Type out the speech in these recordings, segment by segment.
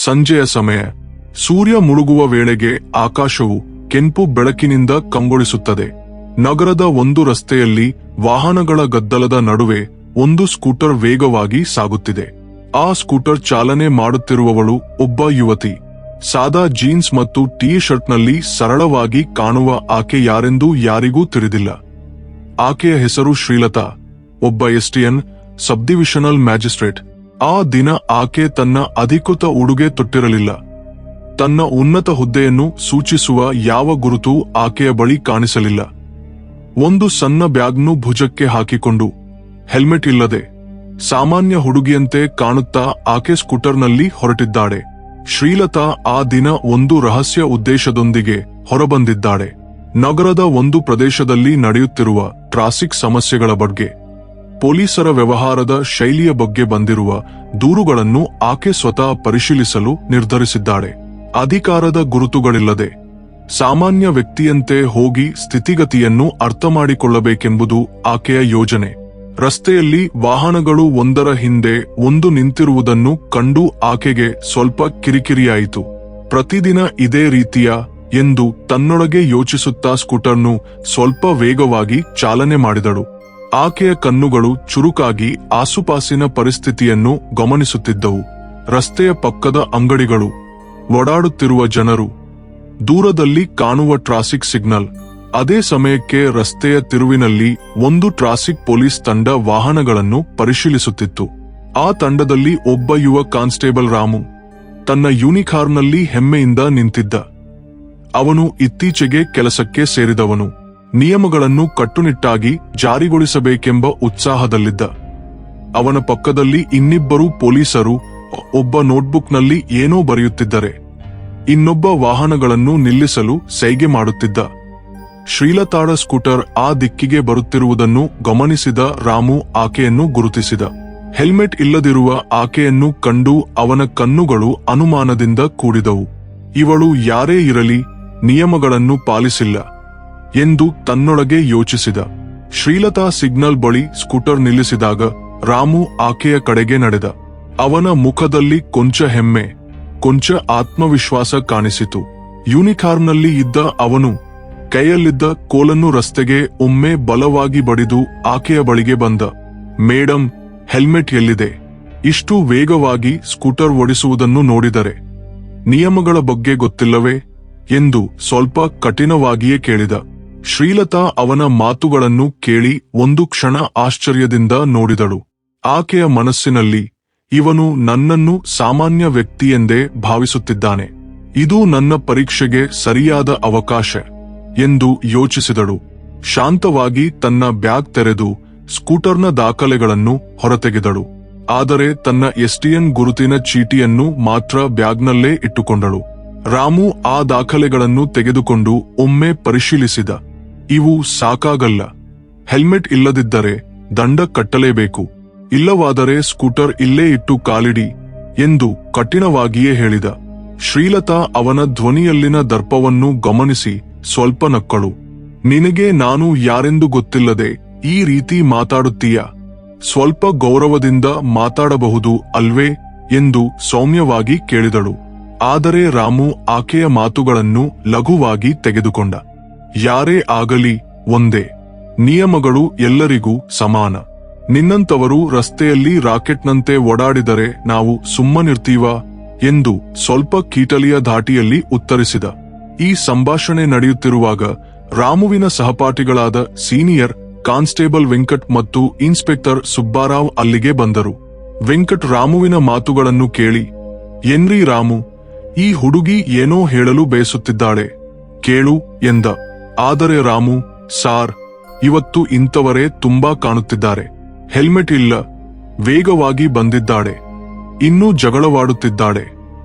ಸಂಜೆಯ ಸಮಯ. ಸೂರ್ಯ ಮುಳುಗುವ ವೇಳೆಗೆ ಆಕಾಶವು ಕೆಂಪು ಬೆಳಕಿನಿಂದ ಕಂಗೊಳಿಸುತ್ತದೆ. ನಗರದ ಒಂದು ರಸ್ತೆಯಲ್ಲಿ ವಾಹನಗಳ ಗದ್ದಲದ ನಡುವೆ ಒಂದು ಸ್ಕೂಟರ್ ವೇಗವಾಗಿ ಸಾಗುತ್ತಿದೆ. ಆ ಸ್ಕೂಟರ್ ಚಾಲನೆ ಮಾಡುತ್ತಿರುವವಳು ಒಬ್ಬ ಯುವತಿ. ಸಾದಾ ಜೀನ್ಸ್ ಮತ್ತು ಟೀ ಶರ್ಟ್ನಲ್ಲಿ ಸರಳವಾಗಿ ಕಾಣುವ ಆಕೆ ಯಾರೆಂದು ಯಾರಿಗೂ ತಿಳಿದಿಲ್ಲ. ಆಕೆಯ ಹೆಸರು ಶ್ರೀಲತಾ, ಒಬ್ಬ ಎಸ್ಟಿಎನ್ ಸಬ್ ಡಿವಿಷನಲ್ ಮ್ಯಾಜಿಸ್ಟ್ರೇಟ್. ಆ ದಿನ ಆಕೆ ತನ್ನ ಅಧಿಕೃತ ಉಡುಗೆ ತೊಟ್ಟಿರಲಿಲ್ಲ. ತನ್ನ ಉನ್ನತ ಹುದ್ದೆಯನ್ನು ಸೂಚಿಸುವ ಯಾವ ಗುರುತೂ ಆಕೆಯ ಬಳಿ ಕಾಣಿಸಲಿಲ್ಲ. ಒಂದು ಸಣ್ಣ ಬ್ಯಾಗ್ನು ಭುಜಕ್ಕೆ ಹಾಕಿಕೊಂಡು, ಹೆಲ್ಮೆಟ್ ಇಲ್ಲದೆ ಸಾಮಾನ್ಯ ಹುಡುಗಿಯಂತೆ ಕಾಣುತ್ತಾ ಆಕೆ ಸ್ಕೂಟರ್ನಲ್ಲಿ ಹೊರಟಿದ್ದಾಳೆ. ಶ್ರೀಲತಾ ಆ ದಿನ ಒಂದು ರಹಸ್ಯ ಉದ್ದೇಶದೊಂದಿಗೆ ಹೊರಬಂದಿದ್ದಾಳೆ. ನಗರದ ಒಂದು ಪ್ರದೇಶದಲ್ಲಿ ನಡೆಯುತ್ತಿರುವ ಟ್ರಾಫಿಕ್ ಸಮಸ್ಯೆಗಳ ಬಗ್ಗೆ, ಪೊಲೀಸರ ವ್ಯವಹಾರದ ಶೈಲಿಯ ಬಗ್ಗೆ ಬಂದಿರುವ ದೂರುಗಳನ್ನು ಆಕೆ ಸ್ವತಃ ಪರಿಶೀಲಿಸಲು ನಿರ್ಧರಿಸಿದ್ದಾಳೆ. ಅಧಿಕಾರದ ಗುರುತುಗಳಿಲ್ಲದೆ ಸಾಮಾನ್ಯ ವ್ಯಕ್ತಿಯಂತೆ ಹೋಗಿ ಸ್ಥಿತಿಗತಿಯನ್ನು ಅರ್ಥಮಾಡಿಕೊಳ್ಳಬೇಕೆಂಬುದು ಆಕೆಯ ಯೋಜನೆ. ರಸ್ತೆಯಲ್ಲಿ ವಾಹನಗಳು ಒಂದರ ಹಿಂದೆ ಒಂದು ನಿಂತಿರುವುದನ್ನು ಕಂಡು ಆಕೆಗೆ ಸ್ವಲ್ಪ ಕಿರಿಕಿರಿಯಾಯಿತು. ಪ್ರತಿದಿನ ಇದೇ ರೀತಿಯ ಎಂದು ತನ್ನೊಳಗೆ ಯೋಚಿಸುತ್ತಾ ಸ್ಕೂಟರ್ನು ಸ್ವಲ್ಪ ವೇಗವಾಗಿ ಚಾಲನೆ ಮಾಡಿದಳು. ಆಕೆಯ ಕಣ್ಣುಗಳು ಚುರುಕಾಗಿ ಆಸುಪಾಸಿನ ಪರಿಸ್ಥಿತಿಯನ್ನು ಗಮನಿಸುತ್ತಿದ್ದವು. ರಸ್ತೆಯ ಪಕ್ಕದ ಅಂಗಡಿಗಳು, ಓಡಾಡುತ್ತಿರುವ ಜನರು, ದೂರದಲ್ಲಿ ಕಾಣುವ ಟ್ರಾಫಿಕ್ ಸಿಗ್ನಲ್. ಅದೇ ಸಮಯಕ್ಕೆ ರಸ್ತೆಯ ತಿರುವಿನಲ್ಲಿ ಒಂದು ಟ್ರಾಫಿಕ್ ಪೊಲೀಸ್ ತಂಡ ವಾಹನಗಳನ್ನು ಪರಿಶೀಲಿಸುತ್ತಿತ್ತು. ಆ ತಂಡದಲ್ಲಿ ಒಬ್ಬ ಯುವ ಕಾನ್ಸ್ಟೇಬಲ್ ರಾಮು ತನ್ನ ಯೂನಿಕಾರ್ನಲ್ಲಿ ಹೆಮ್ಮೆಯಿಂದ ನಿಂತಿದ್ದ. ಅವನು ಇತ್ತೀಚೆಗೆ ಕೆಲಸಕ್ಕೆ ಸೇರಿದವನು. ನಿಯಮಗಳನ್ನು ಕಟ್ಟುನಿಟ್ಟಾಗಿ ಜಾರಿಗೊಳಿಸಬೇಕೆಂಬ ಉತ್ಸಾಹದಲ್ಲಿದ್ದ. ಅವನ ಪಕ್ಕದಲ್ಲಿ ಇನ್ನಿಬ್ಬರು ಪೊಲೀಸರು ಒಬ್ಬ ನೋಟ್ಬುಕ್ನಲ್ಲಿ ಏನೋ ಬರೆಯುತ್ತಿದ್ದರೆ, ಇನ್ನೊಬ್ಬ ವಾಹನಗಳನ್ನು ನಿಲ್ಲಿಸಲು ಸೈಗೆ ಮಾಡುತ್ತಿದ್ದ. ಶ್ರೀಲತಾಳ ಸ್ಕೂಟರ್ ಆ ದಿಕ್ಕಿಗೆ ಬರುತ್ತಿರುವುದನ್ನು ಗಮನಿಸಿದ ರಾಮು ಆಕೆಯನ್ನು ಗುರುತಿಸಿದ. ಹೆಲ್ಮೆಟ್ ಇಲ್ಲದಿರುವ ಆಕೆಯನ್ನು ಕಂಡು ಅವನ ಕಣ್ಣುಗಳು ಅನುಮಾನದಿಂದ ಕೂಡಿದವು. ಇವಳು ಯಾರೇ ಇರಲಿ ನಿಯಮಗಳನ್ನು ಪಾಲಿಸಿಲ್ಲ ಎಂದು ತನ್ನೊಳಗೆ ಯೋಚಿಸಿದ. ಶ್ರೀಲತಾ ಸಿಗ್ನಲ್ ಬಳಿ ಸ್ಕೂಟರ್ ನಿಲ್ಲಿಸಿದಾಗ ರಾಮು ಆಕೆಯ ಕಡೆಗೆ ನಡೆದ. ಅವನ ಮುಖದಲ್ಲಿ ಕೊಂಚ ಹೆಮ್ಮೆ, ಕೊಂಚ ಆತ್ಮವಿಶ್ವಾಸ ಕಾಣಿಸಿತು. ಯೂನಿಕಾರ್ನಲ್ಲಿ ಇದ್ದ ಅವನು ಕೈಯಲ್ಲಿದ್ದ ಕೋಲನ್ನು ರಸ್ತೆಗೆ ಒಮ್ಮೆ ಬಲವಾಗಿ ಬಡಿದು ಆಕೆಯ ಬಳಿಗೆ ಬಂದ. ಮೇಡಂ, ಹೆಲ್ಮೆಟ್ ಎಲ್ಲಿದೆ? ಇಷ್ಟು ವೇಗವಾಗಿ ಸ್ಕೂಟರ್ ಓಡಿಸುವುದನ್ನು ನೋಡಿದರೆ ನಿಯಮಗಳ ಬಗ್ಗೆ ಗೊತ್ತಿಲ್ಲವೇ ಎಂದು ಸ್ವಲ್ಪ ಕಠಿಣವಾಗಿಯೇ ಕೇಳಿದ. ಶ್ರೀಲತಾ ಅವನ ಮಾತುಗಳನ್ನು ಕೇಳಿ ಒಂದು ಕ್ಷಣ ಆಶ್ಚರ್ಯದಿಂದ ನೋಡಿದಳು. ಆಕೆಯ ಮನಸ್ಸಿನಲ್ಲಿ, ಇವನು ನನ್ನನ್ನು ಸಾಮಾನ್ಯ ವ್ಯಕ್ತಿಯೆಂದೇ ಭಾವಿಸುತ್ತಿದ್ದಾನೆ. ಇದು ನನ್ನ ಪರೀಕ್ಷೆಗೆ ಸರಿಯಾದ ಅವಕಾಶ ಎಂದು ಯೋಚಿಸಿದಳು. ಶಾಂತವಾಗಿ ತನ್ನ ಬ್ಯಾಗ್ ತೆರೆದು ಸ್ಕೂಟರ್ನ ದಾಖಲೆಗಳನ್ನು ಹೊರತೆಗೆದಳು. ಆದರೆ ತನ್ನ ಎಸ್ಟಿಎನ್ ಗುರುತಿನ ಚೀಟಿಯನ್ನು ಮಾತ್ರ ಬ್ಯಾಗ್ನಲ್ಲೇ ಇಟ್ಟುಕೊಂಡಳು. ರಾಮು ಆ ದಾಖಲೆಗಳನ್ನು ತೆಗೆದುಕೊಂಡು ಒಮ್ಮೆ ಪರಿಶೀಲಿಸಿದ. ಇವು ಸಾಕಾಗಲ್ಲ. ಹೆಲ್ಮೆಟ್ ಇಲ್ಲದಿದ್ದರೆ ದಂಡ ಕಟ್ಟಲೇಬೇಕು. ಇಲ್ಲವಾದರೆ ಸ್ಕೂಟರ್ ಇಲ್ಲೇ ಇಟ್ಟು ಕಾಲಿಡಿ ಎಂದು ಕಠಿಣವಾಗಿಯೇ ಹೇಳಿದ. ಶ್ರೀಲತಾ ಅವನ ಧ್ವನಿಯಲ್ಲಿನ ದರ್ಪವನ್ನು ಗಮನಿಸಿ ಸ್ವಲ್ಪ ನಕ್ಕಳು. ನಿನಗೆ ನಾನು ಯಾರೆಂದು ಗೊತ್ತಿಲ್ಲದೆ ಈ ರೀತಿ ಮಾತಾಡುತ್ತೀಯಾ? ಸ್ವಲ್ಪ ಗೌರವದಿಂದ ಮಾತಾಡಬಹುದು ಅಲ್ವೇ ಎಂದು ಸೌಮ್ಯವಾಗಿ ಕೇಳಿದಳು. ಆದರೆ ರಾಮು ಆಕೆಯ ಮಾತುಗಳನ್ನು ಲಘುವಾಗಿ ತೆಗೆದುಕೊಂಡ. ಯಾರೇ ಆಗಲಿ ಒಂದೇ. ನಿಯಮಗಳು ಎಲ್ಲರಿಗೂ ಸಮಾನ. ನಿನ್ನಂತವರು ರಸ್ತೆಯಲ್ಲಿ ರಾಕೆಟ್ನಂತೆ ಓಡಾಡಿದರೆ ನಾವು ಸುಮ್ಮನಿರ್ತೀವಾ ಎಂದು ಸ್ವಲ್ಪ ಕೀಟಲಿಯ ಧಾಟಿಯಲ್ಲಿ ಉತ್ತರಿಸಿದ. ಈ ಸಂಭಾಷಣೆ ನಡೆಯುತ್ತಿರುವಾಗ ರಾಮುವಿನ ಸಹಪಾಠಿಗಳಾದ ಸೀನಿಯರ್ ಕಾನ್ಸ್ಟೇಬಲ್ ವೆಂಕಟ್ ಮತ್ತು ಇನ್ಸ್ಪೆಕ್ಟರ್ ಸುಬ್ಬಾರಾವ್ ಅಲ್ಲಿಗೆ ಬಂದರು. ವೆಂಕಟ್ ರಾಮುವಿನ ಮಾತುಗಳನ್ನು ಕೇಳಿ, ಏನ್ರೀ ರಾಮು, ಈ ಹುಡುಗಿ ಏನೋ ಹೇಳಲು ಬಯಸುತ್ತಿದ್ದಾಳೆ, ಕೇಳು ಎಂದ. ಆದರೆ ರಾಮು, ಸಾರ್, ಇವತ್ತು ಇಂಥವರೇ ತುಂಬಾ ಕಾಣುತ್ತಿದ್ದಾರೆ. ಹೆಲ್ಮೆಟ್ ಇಲ್ಲ, ವೇಗವಾಗಿ ಬಂದಿದ್ದಾಳೆ, ಇನ್ನೂ ಜಗಳವಾಡುತ್ತಿದ್ದಾಳೆ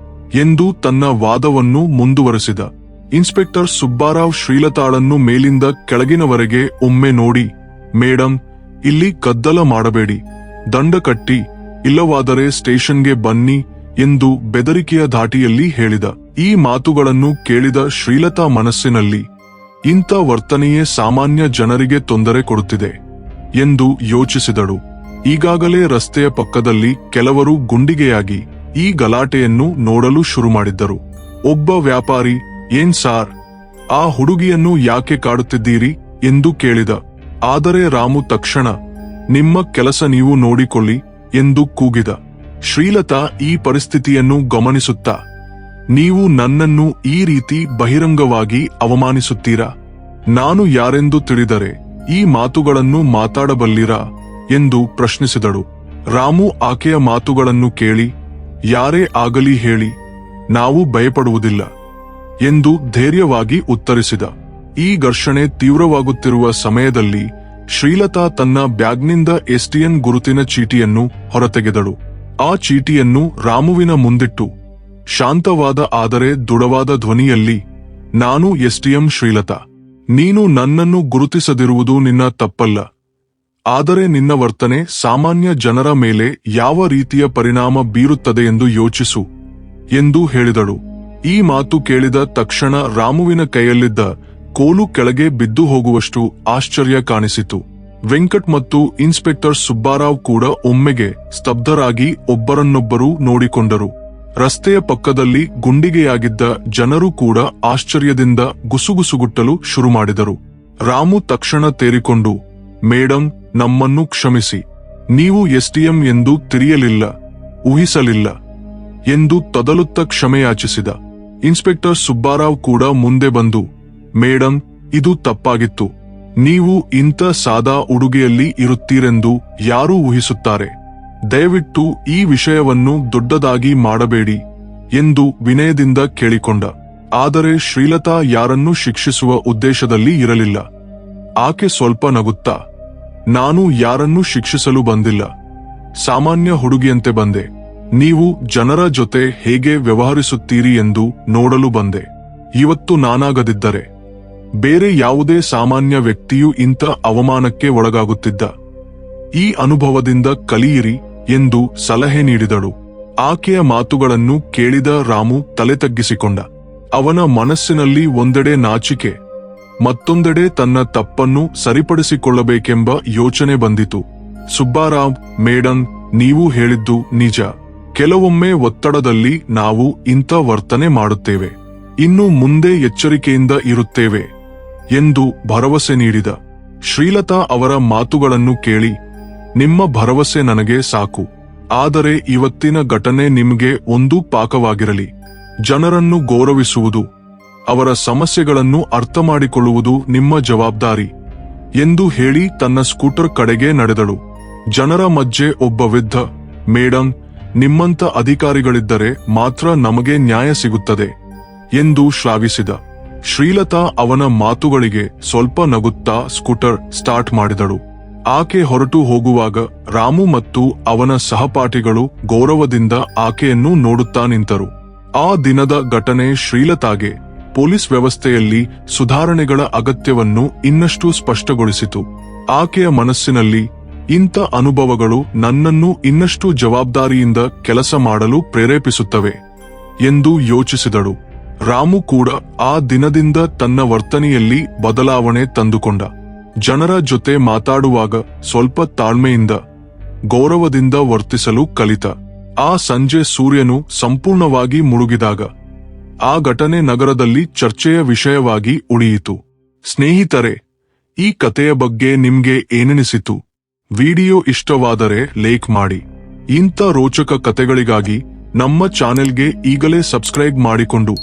ಎಂದು ತನ್ನ ವಾದವನ್ನು ಮುಂದುವರೆಸಿದ. ಇನ್ಸ್ಪೆಕ್ಟರ್ ಸುಬ್ಬಾರಾವ್ ಶ್ರೀಲತಾಳನ್ನು ಮೇಲಿಂದ ಕೆಳಗಿನವರೆಗೆ ಒಮ್ಮೆ ನೋಡಿ, ಮೇಡಂ, ಇಲ್ಲಿ ಗದ್ದಲ ಮಾಡಬೇಡಿ, ದಂಡ ಕಟ್ಟಿ, ಇಲ್ಲವಾದರೆ ಸ್ಟೇಷನ್ಗೆ ಬನ್ನಿ ಎಂದು ಬೆದರಿಕೆಯ ಧಾಟಿಯಲ್ಲಿ ಹೇಳಿದ. ಈ ಮಾತುಗಳನ್ನು ಕೇಳಿದ ಶ್ರೀಲತಾ ಮನಸ್ಸಿನಲ್ಲಿ, ಇಂಥ ವರ್ತನೆಯೇ ಸಾಮಾನ್ಯ ಜನರಿಗೆ ತೊಂದರೆ ಕೊಡುತ್ತಿದೆ ಎಂದು ಯೋಚಿಸಿದಳು. ಈಗಾಗಲೇ ರಸ್ತೆಯ ಪಕ್ಕದಲ್ಲಿ ಕೆಲವರು ಗುಂಡಿಗೆಯಾಗಿ ಈ ಗಲಾಟೆಯನ್ನು ನೋಡಲು ಶುರು ಮಾಡಿದ್ದರು. ಒಬ್ಬ ವ್ಯಾಪಾರಿ, ಏನ್ ಸಾರ್, ಆ ಹುಡುಗಿಯನ್ನು ಯಾಕೆ ಕಾಡುತ್ತಿದ್ದೀರಿ ಎಂದು ಕೇಳಿದ. ಆದರೆ ರಾಮು ತಕ್ಷಣ, ನಿಮ್ಮ ಕೆಲಸ ನೀವು ನೋಡಿಕೊಳ್ಳಿ ಎಂದು ಕೂಗಿದ. ಶ್ರೀಲತಾ ಈ ಪರಿಸ್ಥಿತಿಯನ್ನು ಗಮನಿಸುತ್ತಾ, ನೀವು ನನ್ನನ್ನು ಈ ರೀತಿ ಬಹಿರಂಗವಾಗಿ ಅವಮಾನಿಸುತ್ತೀರಾ? ನಾನು ಯಾರೆಂದು ತಿಳಿದರೆ ಈ ಮಾತುಗಳನ್ನು ಮಾತಾಡಬಲ್ಲಿರಾ ಎಂದು ಪ್ರಶ್ನಿಸಿದಳು. ರಾಮು ಆಕೆಯ ಮಾತುಗಳನ್ನು ಕೇಳಿ, ಯಾರೇ ಆಗಲಿ ಹೇಳಿ, ನಾವು ಭಯಪಡುವುದಿಲ್ಲ ಎಂದು ಧೈರ್ಯವಾಗಿ ಉತ್ತರಿಸಿದ. ಈ ಘರ್ಷಣೆ ತೀವ್ರವಾಗುತ್ತಿರುವ ಸಮಯದಲ್ಲಿ ಶ್ರೀಲತಾ ತನ್ನ ಬ್ಯಾಗ್ನಿಂದ ಎಸ್ಟಿಎನ್ ಗುರುತಿನ ಚೀಟಿಯನ್ನು ಹೊರತೆಗೆದಳು. ಆ ಚೀಟಿಯನ್ನು ರಾಮುವಿನ ಮುಂದಿಟ್ಟು ಶಾಂತವಾದ ಆದರೆ ದೃಢವಾದ ಧ್ವನಿಯಲ್ಲಿ, ನಾನು ಎಸ್ಟಿಎಂ ಶ್ರೀಲತಾ. ನೀನು ನನ್ನನ್ನು ಗುರುತಿಸದಿರುವುದು ನಿನ್ನ ತಪ್ಪಲ್ಲ. ಆದರೆ ನಿನ್ನ ವರ್ತನೆ ಸಾಮಾನ್ಯ ಜನರ ಮೇಲೆ ಯಾವ ರೀತಿಯ ಪರಿಣಾಮ ಬೀರುತ್ತದೆ ಎಂದು ಯೋಚಿಸು ಎಂದು ಹೇಳಿದಳು. ಈ ಮಾತು ಕೇಳಿದ ತಕ್ಷಣ ರಾಮುವಿನ ಕೈಯಲ್ಲಿದ್ದ ಕೋಲು ಕೆಳಗೆ ಬಿದ್ದು ಹೋಗುವಷ್ಟು ಆಶ್ಚರ್ಯ ಕಾಣಿಸಿತು. ವೆಂಕಟ್ ಮತ್ತು ಇನ್ಸ್ಪೆಕ್ಟರ್ ಸುಬ್ಬಾರಾವ್ ಕೂಡ ಒಮ್ಮೆಗೆ ಸ್ತಬ್ಧರಾಗಿ ಒಬ್ಬರನ್ನೊಬ್ಬರು ನೋಡಿಕೊಂಡರು. ರಸ್ತೆಯ ಪಕ್ಕದಲ್ಲಿ ಗುಂಡಿಗೆಯಾಗಿದ್ದ ಜನರು ಕೂಡ ಆಶ್ಚರ್ಯದಿಂದ ಗುಸುಗುಸುಗುಟ್ಟಲು ಶುರು ಮಾಡಿದರು. ರಾಮು ತಕ್ಷಣ ತೇರಿಕೊಂಡು, ಮೇಡಂ, ನಮ್ಮನ್ನು ಕ್ಷಮಿಸಿ. ನೀವು ಎಸ್ಟಿಎಂ ಎಂದು ತಿಳಿಯಲಿಲ್ಲ, ಊಹಿಸಲಿಲ್ಲ ಎಂದು ತೊದಲುತ್ತ ಕ್ಷಮೆಯಾಚಿಸಿದ. ಇನ್ಸ್ಪೆಕ್ಟರ್ ಸುಬ್ಬಾರಾವ್ ಕೂಡ ಮುಂದೆ ಬಂದು, ಮೇಡಂ, ಇದು ತಪ್ಪಾಗಿತ್ತು. ನೀವು ಇಂಥ ಸಾದಾ ಉಡುಗೆಯಲ್ಲಿ ಇರುತ್ತೀರೆಂದು ಯಾರೂ ಊಹಿಸುತ್ತಾರೆ. ದಯವಿಟ್ಟು ಈ ವಿಷಯವನ್ನು ದೊಡ್ಡದಾಗಿ ಮಾಡಬೇಡಿ ಎಂದು ವಿನಯದಿಂದ ಕೇಳಿಕೊಂಡ. ಆದರೆ ಶ್ರೀಲತಾ ಯಾರನ್ನೂ ಶಿಕ್ಷಿಸುವ ಉದ್ದೇಶದಲ್ಲಿ ಇರಲಿಲ್ಲ. ಆಕೆ ಸ್ವಲ್ಪ ನಗುತ್ತಾ, ನಾನು ಯಾರನ್ನೂ ಶಿಕ್ಷಿಸಲು ಬಂದಿಲ್ಲ, ಸಾಮಾನ್ಯ ಹುಡುಗಿಯಂತೆ ಬಂದೆ. ನೀವು ಜನರ ಜೊತೆ ಹೇಗೆ ವ್ಯವಹರಿಸುತ್ತೀರಿ ಎಂದು ನೋಡಲು ಬಂದೆ. ಇವತ್ತು ನಾನಾಗದಿದ್ದರೆ ಬೇರೆ ಯಾವುದೇ ಸಾಮಾನ್ಯ ವ್ಯಕ್ತಿಯೂ ಇಂಥ ಅವಮಾನಕ್ಕೆ ಒಳಗಾಗುತ್ತಿದ್ದ. ಈ ಅನುಭವದಿಂದ ಕಲಿಯಿರಿ ಎಂದು ಸಲಹೆ ನೀಡಿದಳು. ಆಕೆಯ ಮಾತುಗಳನ್ನು ಕೇಳಿದ ರಾಮು ತಲೆ ತಗ್ಗಿಸಿಕೊಂಡ. ಅವನ ಮನಸ್ಸಿನಲ್ಲಿ ಒಂದೆಡೆ ನಾಚಿಕೆ, ಮತ್ತೊಂದೆಡೆ ತನ್ನ ತಪ್ಪನ್ನು ಸರಿಪಡಿಸಿಕೊಳ್ಳಬೇಕೆಂಬ ಯೋಚನೆ ಬಂದಿತು. ಸುಬ್ಬಾರಾವ್, ಮೇಡಂ, ನೀವು ಹೇಳಿದ್ದು ನಿಜ. ಕೆಲವೊಮ್ಮೆ ಒತ್ತಡದಲ್ಲಿ ನಾವು ಇಂಥ ವರ್ತನೆ ಮಾಡುತ್ತೇವೆ. ಇನ್ನು ಮುಂದೆ ಎಚ್ಚರಿಕೆಯಿಂದ ಇರುತ್ತೇವೆ ಎಂದು ಭರವಸೆ ನೀಡಿದ. ಶ್ರೀಲತಾ ಅವರ ಮಾತುಗಳನ್ನು ಕೇಳಿ, ನಿಮ್ಮ ಭರವಸೆ ನನಗೆ ಸಾಕು. ಆದರೆ ಇವತ್ತಿನ ಘಟನೆ ನಿಮಗೆ ಒಂದು ಪಾಠವಾಗಿರಲಿ. ಜನರನ್ನು ಗೌರವಿಸುವುದು, ಅವರ ಸಮಸ್ಯೆಗಳನ್ನು ಅರ್ಥಮಾಡಿಕೊಳ್ಳುವುದು ನಿಮ್ಮ ಜವಾಬ್ದಾರಿ ಎಂದು ಹೇಳಿ ತನ್ನ ಸ್ಕೂಟರ್ ಕಡೆಗೆ ನಡೆದಳು. ಜನರ ಮಧ್ಯೆ ಒಬ್ಬ ವೃದ್ಧ, ಮೇಡಂ, ನಿಮ್ಮಂತ ಅಧಿಕಾರಿಗಳಿದ್ದರೆ ಮಾತ್ರ ನಮಗೆ ನ್ಯಾಯ ಸಿಗುತ್ತದೆ ಎಂದು ಶ್ಲಾಘಿಸಿದ. ಶ್ರೀಲತಾ ಅವನ ಮಾತುಗಳಿಗೆ ಸ್ವಲ್ಪ ನಗುತ್ತಾ ಸ್ಕೂಟರ್ ಸ್ಟಾರ್ಟ್ ಮಾಡಿದಳು. ಆಕೆ ಹೊರಟು ಹೋಗುವಾಗ ರಾಮು ಮತ್ತು ಅವನ ಸಹಪಾಠಿಗಳು ಗೌರವದಿಂದ ಆಕೆಯನ್ನು ನೋಡುತ್ತಾ ನಿಂತರು. ಆ ದಿನದ ಘಟನೆ ಶ್ರೀಲತಾಗೆ ಪೊಲೀಸ್ ವ್ಯವಸ್ಥೆಯಲ್ಲಿ ಸುಧಾರಣೆಗಳ ಅಗತ್ಯವನ್ನು ಇನ್ನಷ್ಟು ಸ್ಪಷ್ಟಗೊಳಿಸಿತು. ಆಕೆಯ ಮನಸ್ಸಿನಲ್ಲಿ, ಇಂಥ ಅನುಭವಗಳು ನನ್ನನ್ನು ಇನ್ನಷ್ಟು ಜವಾಬ್ದಾರಿಯಿಂದ ಕೆಲಸ ಮಾಡಲು ಪ್ರೇರೇಪಿಸುತ್ತವೆ ಎಂದು ಯೋಚಿಸಿದಳು. ರಾಮು ಕೂಡ ಆ ದಿನದಿಂದ ತನ್ನ ವರ್ತನೆಯಲ್ಲಿ ಬದಲಾವಣೆ ತಂದುಕೊಂಡ. ಜನರ ಜೊತೆ ಮಾತಾಡುವಾಗ ಸ್ವಲ್ಪ ತಾಳ್ಮೆಯಿಂದ, ಗೌರವದಿಂದ ವರ್ತಿಸಲು ಕಲಿತ. ಆ ಸಂಜೆ ಸೂರ್ಯನು ಸಂಪೂರ್ಣವಾಗಿ ಮುಳುಗಿದಾಗ ಆ ಘಟನೆ ನಗರದಲ್ಲಿ ಚರ್ಚೆಯ ವಿಷಯವಾಗಿ ಉಳಿಯಿತು. ಸ್ನೇಹಿತರೆ, ಈ ಕಥೆಯ ಬಗ್ಗೆ ನಿಮ್ಗೆ ಏನೆನಿಸಿತು? ವಿಡಿಯೋ ಇಷ್ಟವಾದರೆ ಲೈಕ್ ಮಾಡಿ. ಇಂಥ ರೋಚಕ ಕಥೆಗಳಿಗಾಗಿ ನಮ್ಮ ಚಾನೆಲ್ಗೆ ಈಗಲೇ ಸಬ್ಸ್ಕ್ರೈಬ್ ಮಾಡಿಕೊಂಡು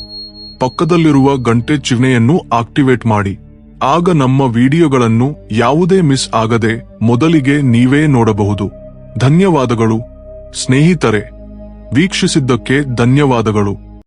ಪಕ್ಕದಲ್ಲಿರುವ ಗಂಟೆ ಚಿಹ್ನೆಯನ್ನು ಆಕ್ಟಿವೇಟ್ ಮಾಡಿ. ಆಗ ನಮ್ಮ ವಿಡಿಯೋಗಳನ್ನು ಯಾವುದೇ ಮಿಸ್ ಆಗದೆ ಮೊದಲಿಗೆ ನೀವೇ ನೋಡಬಹುದು. ಧನ್ಯವಾದಗಳು ಸ್ನೇಹಿತರೆ, ವೀಕ್ಷಿಸಿದ್ದಕ್ಕೆ ಧನ್ಯವಾದಗಳು.